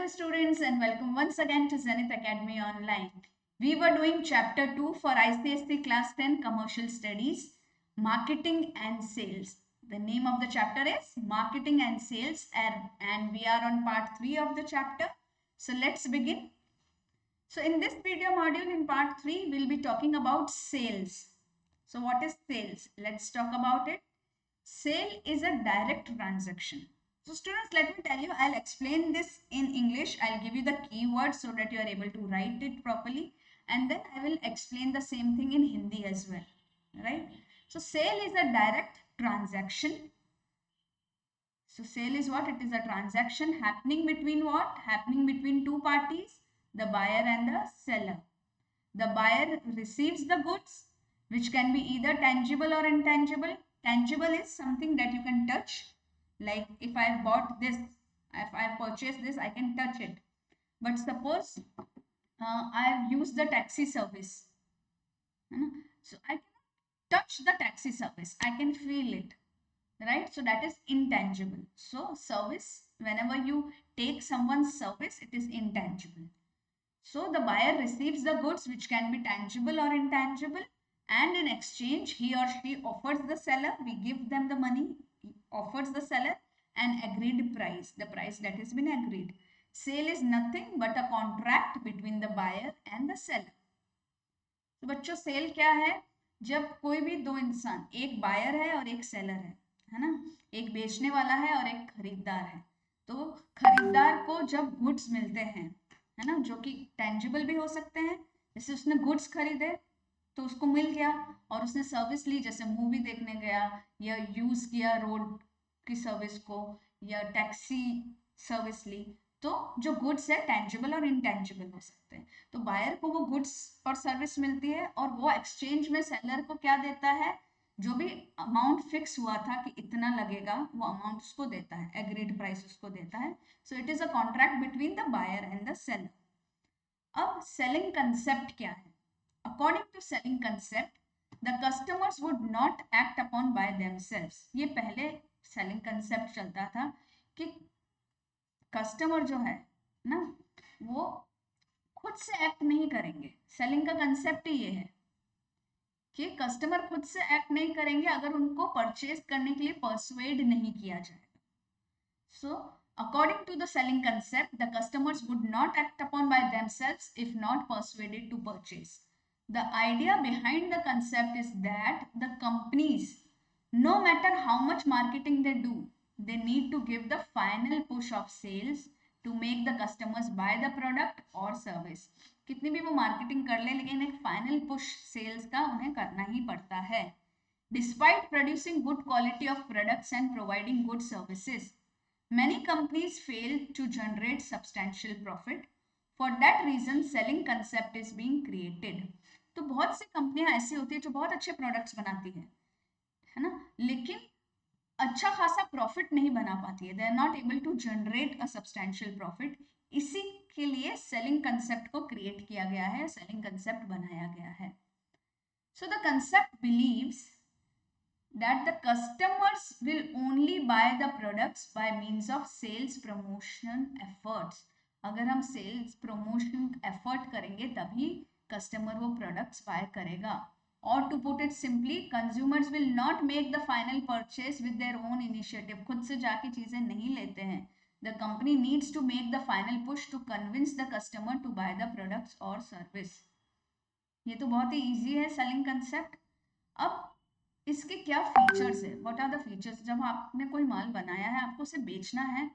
Hello students and welcome once again to Zenith Academy Online. We were doing chapter 2 for ICSE class 10 commercial studies, marketing and sales. The name of the chapter is marketing and sales and we are on part 3 of the chapter. So let's begin. So in this video module in part 3 we'll be talking about sales. So what is sales? Let's talk about it. Sale is a direct transaction. So students, let me tell you, I'll explain this in English. I'll give you the keywords so that you are able to write it properly. And then I will explain the same thing in Hindi as well. Right? So sale is a direct transaction. So sale is what? It is a transaction happening between what? Happening between two parties, the buyer and the seller. The buyer receives the goods, which can be either tangible or intangible. Tangible is something that you can touch. Like if I bought this, if I purchased this, I can touch it. But suppose I have used the taxi service. So I cannot touch the taxi service. I can feel it. Right? So that is intangible. So service, whenever you take someone's service, it is intangible. So the buyer receives the goods which can be tangible or intangible, and in exchange he or she offers the seller, we give them the money, offers the seller an agreed price, the price that has been agreed. Sale is nothing but a contract between the buyer and the seller. तो बच्चों cell क्या है? जब कोई भी दो इंसान, एक बायर है और एक सेलर है ना, एक बेचने वाला है और एक खरीदार है, तो खरीदार को जब गुड्स मिलते हैं, है ना, जो कि टेंजिबल भी हो सकते हैं, जैसे उसने गुड्स खरीदे तो उसको मिल गया, और उसने सर्विस ली, जैसे मूवी देखने गया या यूज किया रोड की सर्विस को या टैक्सी सर्विस ली, तो जो गुड्स है टेंजिबल और इनटेंजिबल हो सकते हैं. तो बायर को वो गुड्स और सर्विस मिलती है और वो एक्सचेंज में सेलर को क्या देता है? जो भी अमाउंट फिक्स हुआ था कि इतना लगेगा, वो अमाउंट उसको देता है, एग्रीड प्राइस उसको देता है. So it is a contract between the buyer and the seller. अब सेलिंग कंसेप्ट क्या है? According to selling concept, the customers would not act upon by themselves. ये पहले सेलिंग कंसेप्ट चलता था कि कस्टमर जो है ना, वो खुद से एक्ट नहीं करेंगे. सेलिंग का कंसेप्ट ही ये है कि कस्टमर खुद से एक्ट नहीं करेंगे अगर उनको परचेज करने के लिए परसुएड नहीं किया जाएगा. सो according to the selling concept, the customers would not act upon by themselves if not persuaded to purchase. The idea behind the concept is that the companies, no matter how much marketing they do, they need to give the final push of sales to make the customers buy the product or service. कितनी भी वो marketing कर ले, लेकिन एक final push sales का उन्हें करना ही पड़ता है. Despite producing good quality of products and providing good services, many companies fail to generate substantial profit. For that reason, selling concept is being created. तो बहुत सी कंपनियां ऐसी होती है जो बहुत अच्छे प्रोडक्ट्स बनाती है ना, लेकिन अच्छा खासा प्रॉफिट नहीं बना पाती है. They are not able to generate a substantial profit. इसी के लिए सेलिंग कंसेप्ट को क्रिएट किया गया है, सेलिंग कंसेप्ट बनाया गया है. So the concept believes that the customers will only buy the products by means of sales promotion efforts. अगर हम sales promotion effort करेंगे तभी customer वो products buy करेगा. Or to put it simply, consumers will not make the final purchase with their own initiative. खुद से जाके चीजें नहीं लेते हैं. The company needs to make the final push to convince the customer to buy the products or service. ये तो बहुत ही easy है selling concept. अब इसके क्या फीचर्स है? What are the features? जब आपने कोई माल बनाया है, आपको उसे बेचना है,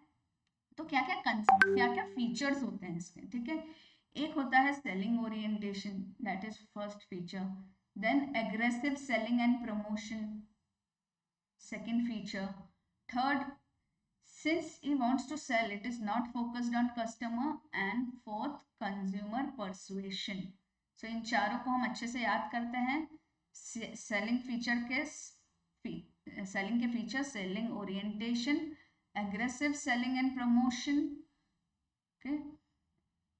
तो क्या क्या फीचर्स होते हैं इसके? ठीक है, एक होता है selling orientation, that is first feature. Then aggressive selling and promotion, second feature. Third, since he wants to sell, it is not focused on customer. And fourth, consumer persuasion. So इन चारों को हम अच्छे से याद करते हैं. सेलिंग फीचर के selling के feature, selling orientation, aggressive selling and promotion, okay,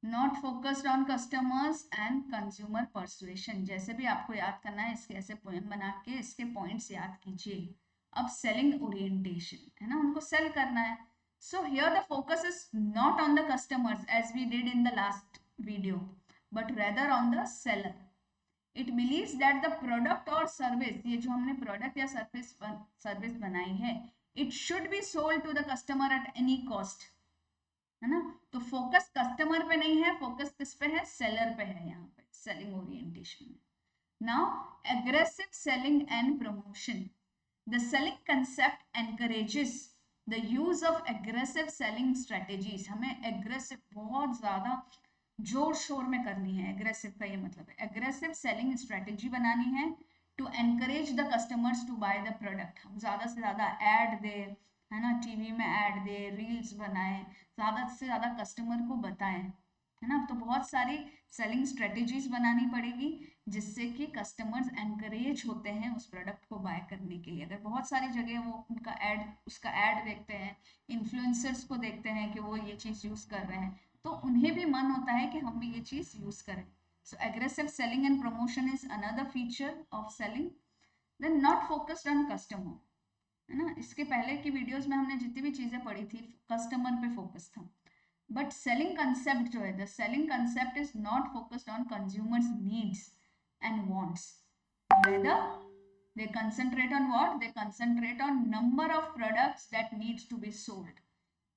not focused on customers and consumer persuasion. जैसे भी आपको याद करना है, इसके ऐसे पोएम बना के इसके पॉइंट्स याद कीजिए. अब सेलिंग ओरिएंटेशन है ना, उनको सेल करना है, So here the focus is not on the customers as we did in the last video, but rather on the seller. It believes that the product or service, ये जो हमने product या service बनाई है, it should be sold to the customer at any cost, है ना? तो focus customer पे नहीं है, फोकस किस पे है? सेलर पे है यहाँ पे, सेलिंग ओरिएंटेशन में. Now, aggressive selling and promotion. The selling concept encourages the use of aggressive selling strategies. हमें aggressive बहुत ज़्यादा जोर शोर में करनी है. aggressive का ये मतलब है aggressive selling strategy बनानी है to encourage the customers to buy the product. हम ज़्यादा से ज़्यादा ad दें, है ना, टीवी में ad दे, रील्स बनाएं, ज़्यादा से ज़्यादा कस्टमर को बताएं, है ना. तो बहुत सारी सेलिंग स्ट्रेटेजीज बनानी पड़ेगी जिससे कि कस्टमर्स एनकरेज होते हैं उस प्रोडक्ट को बाय करने के लिए. अगर बहुत सारी जगह वो उसका ऐड देखते हैं, इन्फ्लुएंसर्स को देखते हैं कि वो ये चीज़ यूज़ कर रहे हैं, तो उन्हें भी मन होता है कि हम भी ये चीज़ यूज़ करें. So aggressive selling and promotion is another feature of selling. Then not focused on customer, है ना. इसके पहले की वीडियोस में हमने जितनी भी चीज़ें पढ़ी थी कस्टमर पे फोकस था. बट सेलिंग कंसेप्ट जो है, the selling concept is not focused on consumers needs and wants. Rather, they concentrate on what? They concentrate on number of products that needs to be sold.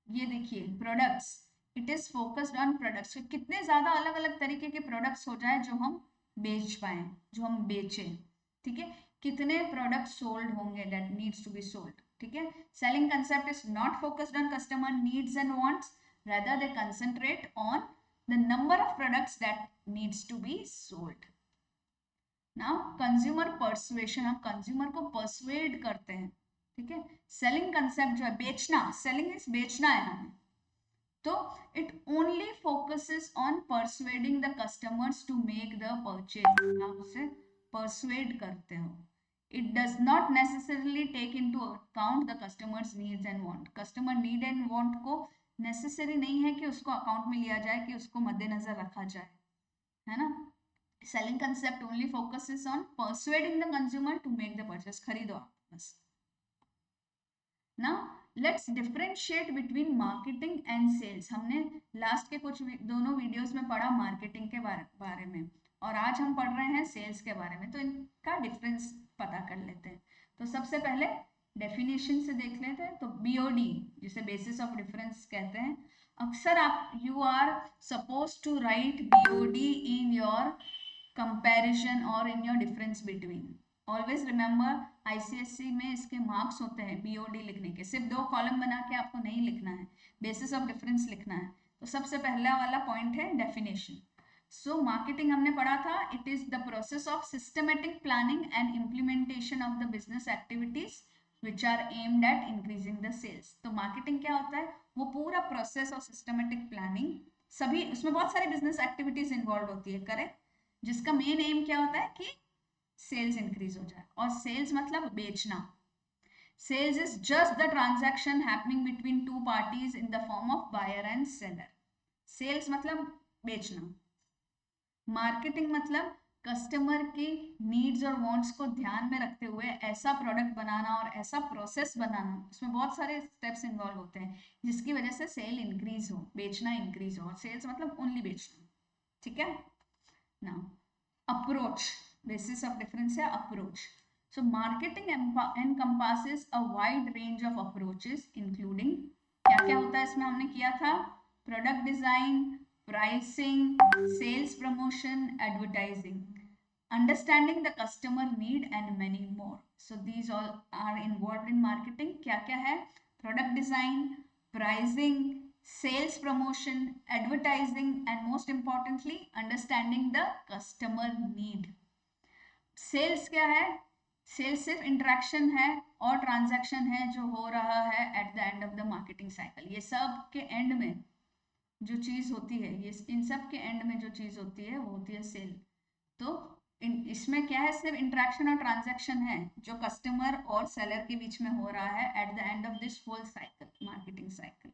ये देखिए products, it is focused on products. कितने ज्यादा अलग अलग तरीके के products हो जाए जो हम बेच पाए, जो हम बेचें, ठीक है. कितने प्रोडक्ट सोल्ड होंगे that needs to be sold, ठीक है. Selling concept is not focused on customer needs and wants, rather they concentrate on the number of products that needs to be sold. Now consumer persuasion, हम consumer को persuade करते हैं, ठीक है. Selling concept जो है बेचना, सेलिंग इज बेचना है हमें, तो it only focuses on persuading the customers to make the purchase. आप उसे परसुएड करते हो. It does not necessarily take into account the customers needs and want. Customer need and want को नेसेसरी नहीं है कि उसको अकाउंट में लिया जाए, कि उसको मद्देनजर रखा जाए, है ना. Selling concept only focuses on persuading the consumer to make the purchase. खरीदो आप बस. Now let's differentiate between marketing and sales. हमने लास्ट के कुछ दोनों वीडियोस में पढ़ा मार्केटिंग के बारे में, और आज हम पढ़ रहे हैं सेल्स के बारे में. तो इनका डिफरेंस पता कर लेते हैं. तो सबसे पहले डेफिनेशन से देख लेते हैं. तो BOD, जिसे बेसिस ऑफ डिफरेंस कहते हैं, अक्सर आप you are suppose to write BOD in your comparison और in your difference between. Always remember ICSE में इसके मार्क्स होते हैं BOD लिखने के. सिर्फ 2 कॉलम बना के आपको नहीं लिखना है, बेसिस ऑफ डिफरेंस लिखना है. तो सबसे पहला वाला पॉइंट है डेफिनेशन. सो मार्केटिंग हमने पढ़ा था, it is the process of systematic planning and implementation of the business activities which are aimed at increasing the sales. तो मार्केटिंग क्या होता है? वो पूरा प्रोसेस ऑफ सिस्टमेटिक प्लानिंग, सभी उसमें बहुत सारी बिजनेस एक्टिविटीज इन्वॉल्व होती है, करेक्ट, जिसका मेन एम क्या होता है कि सेल्स इंक्रीज हो जाए. और सेल्स मतलब बेचना. Sales is just the transaction happening between two parties in the form of buyer and seller. Sales मतलब बेचना. मार्केटिंग मतलब कस्टमर की नीड्स और वांट्स को ध्यान में रखते हुए ऐसा प्रोडक्ट बनाना और ऐसा प्रोसेस बनाना, उसमें बहुत सारे स्टेप्स इन्वॉल्व होते हैं जिसकी वजह से सेल इंक्रीज हो, बेचना इंक्रीज हो. और सेल्स मतलब ओनली बेचना, ठीक है. Now approach, basis of difference है approach. So marketing encompasses a wide range of approaches including क्या क्या होता है इसमें हमने किया था, product design, pricing, sales promotion, advertising, understanding the customer need and many more. So these all are involved in marketing. क्या क्या है? Product design, pricing, sales promotion, advertising, and most importantly understanding the customer need. Sales क्या है? Sales सिर्फ interaction है और transaction है जो हो रहा है at the end of the marketing cycle. ये सब के एंड में जो चीज होती है, ये इन सब के एंड में जो चीज होती है वो होती है सेल. तो इसमें क्या है? सिर्फ इंटरेक्शन और ट्रांजैक्शन है जो कस्टमर और सेलर के बीच में हो रहा है at the end of this whole cycle, marketing cycle.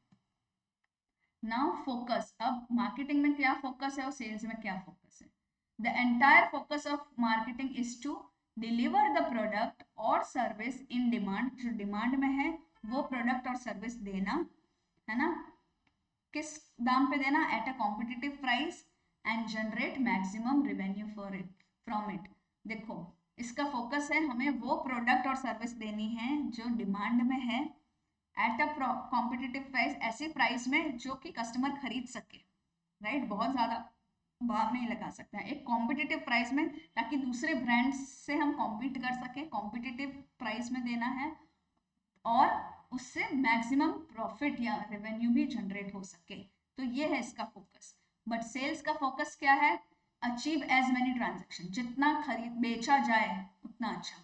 Now focus. अब मार्केटिंग में क्या फोकस है और सेल्स में क्या फोकस है? The entire focus of marketing is to deliver the product or service in demand. जो डिमांड में है वो प्रोडक्ट और सर्विस देना, है ना, किस दाम पे देना, at a competitive price and generate maximum revenue for it from it. देखो इसका फोकस है हमें वो प्रोडक्ट और सर्विस देनी है जो डिमांड में है, एट अ कॉम्पिटिटिव प्राइस, ऐसी प्राइस में जो कि कस्टमर खरीद सके, राइट, बहुत ज्यादा भाव नहीं लगा सकते हैं, एक कॉम्पिटिटिव प्राइस में, ताकि दूसरे ब्रांड्स से हम कॉम्पीट कर सके, कॉम्पिटिटिव प्राइस में देना है और उससे मैक्सिमम प्रॉफिट या रेवेन्यू भी जनरेट हो सके। तो ये है इसका फोकस। बट सेल्स का फोकस क्या है, अचीव एज मेनी ट्रांजेक्शन, जितना खरीद बेचा जाए उतना अच्छा।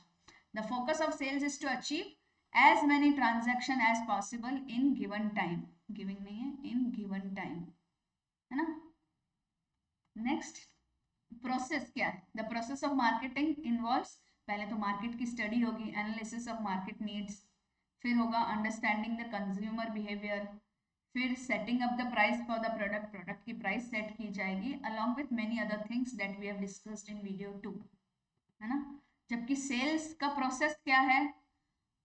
The focus of sales is to achieve as many transaction as possible in given time, giving नहीं है, इन गिवन टाइम, है ना। नेक्स्ट प्रोसेस क्या है, the process of marketing involves, पहले तो मार्केट की स्टडी होगी, एनालिसिस ऑफ मार्केट नीड्स, फिर होगा अंडरस्टैंडिंग द कंज्यूमर बिहेवियर, फिर setting up the price for the product, product की प्राइस सेट की जाएगी along with many other things that we have discussed in video 2, है ना। जबकि सेल्स का प्रोसेस क्या है,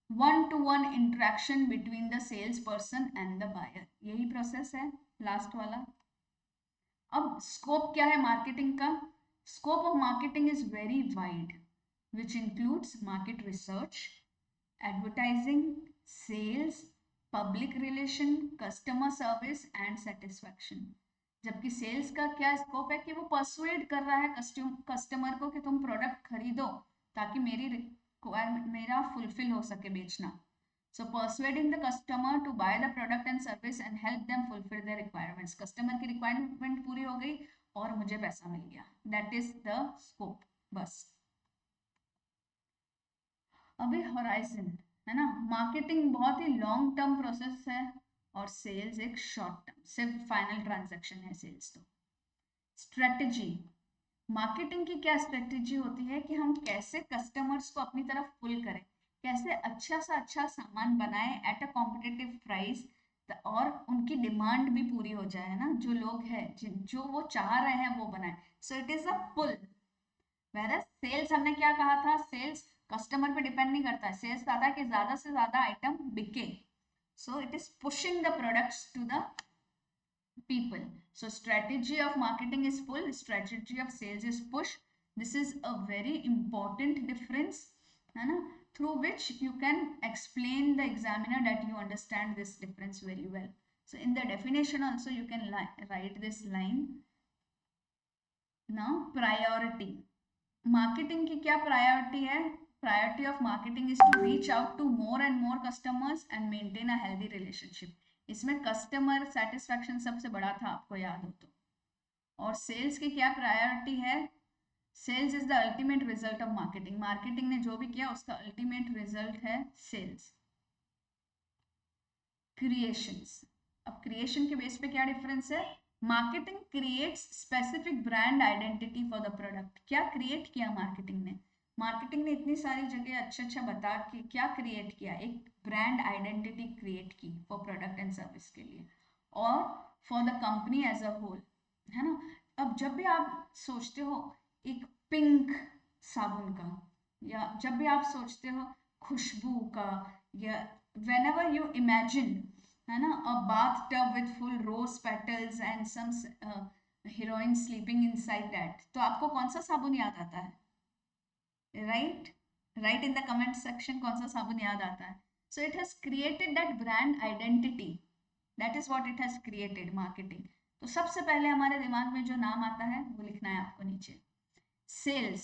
one to one interaction between the sales person and the buyer, यही प्रोसेस है लास्ट वाला। अब स्कोप क्या है मार्केटिंग का, scope of marketing is very wide which includes market research, advertising, sales, public relation, customer service and satisfaction. जबकि sales का क्या स्कोप है कि वो परसुएड कर रहा है कस्टमर को कि तुम प्रोडक्ट खरीदो ताकि मेरी रिक्वायरमेंट मेरा फुलफिल हो सके बेचना। So persuading the customer to buy the product and service and help them fulfill their requirements. Customer की requirement पूरी हो गई और मुझे पैसा मिल गया. That is the scope. बस अभी horizon है ना, मार्केटिंग बहुत ही लॉन्ग टर्म प्रोसेस है और सेल्स एक शॉर्ट टर्म, सिर्फ फाइनल ट्रांजैक्शन है सेल्स। तो स्ट्रेटजी, मार्केटिंग की क्या स्ट्रेटजी होती है कि हम कैसे कस्टमर्स को अपनी तरफ पुल करें, कैसे अच्छा सा अच्छा सामान बनाए एट अ कॉम्पिटिटिव प्राइस और उनकी डिमांड भी पूरी हो जाए ना, जो लोग हैं जो वो चाह रहे हैं वो बनाए। So it is a pull. Versus sales हमने क्या कहा था, सेल्स कस्टमर पे डिपेंड नहीं करता है, सेल्स आता है कि ज्यादा से ज्यादा आइटम बिके। So it is pushing the products to the people. So strategy of marketing is pull, strategy of sales is push. This is a very important difference, है ना, through which you can explain the examiner that you understand this difference very well. So in the definition also you can write this line. Now priority, marketing की क्या priority है, priority of marketing is to reach out to more and more customers and maintain a healthy relationship. इसमें customer satisfaction सबसे बड़ा था, आपको याद हो तो। और सेल्स की क्या प्रायोरिटी है, sales is the ultimate result of marketing, marketing ने जो भी किया उसका अल्टीमेट रिजल्ट है सेल्स। क्रिएशंस, अब क्रिएशन के बेस पे क्या डिफरेंस है, marketing creates specific brand identity for the product. क्या क्रिएट किया मार्केटिंग ने, मार्केटिंग ने इतनी सारी जगह अच्छा अच्छा बता के क्या क्रिएट किया, एक ब्रांड आइडेंटिटी क्रिएट की फॉर प्रोडक्ट एंड सर्विस के लिए और for the company as a whole, है ना। अब जब भी आप सोचते हो एक पिंक साबुन का, या जब भी आप सोचते हो खुशबू का, या whenever you imagine, है ना, a bathtub with full rose petals and some heroine sleeping inside that, तो आपको कौन सा साबुन याद आता है, right, right in the comment section कौन सा साबुन याद आता है। So it has created that brand identity, that is what it has created marketing. तो सबसे पहले हमारे दिमाग में जो नाम आता है वो लिखना है आपको नीचे, sales.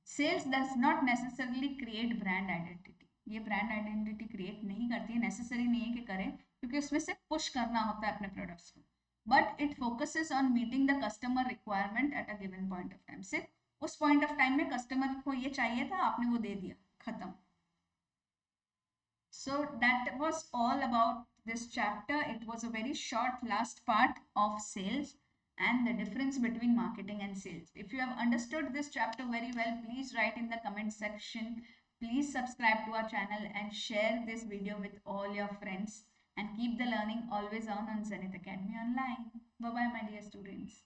Sales does not necessarily create brand identity, ये ब्रांड आइडेंटिटी क्रिएट नहीं करती है, नेसेसरी नहीं है कि करें क्योंकि उसमें से पुश करना होता है अपने प्रोडक्ट्स को, but it focuses on meeting the customer requirement at a given point of time. सिर्फ उस पॉइंट ऑफ टाइम में कस्टमर को ये चाहिए था, आपने वो दे दिया, खत्म। So that was all about this chapter. It was a very short last part of sales and the difference between marketing and sales. If you have understood this chapter very well, please write in the comment section. Please subscribe to our channel and share this video with all your friends, and keep the learning always on Zenith Academy Online. Bye bye my dear students.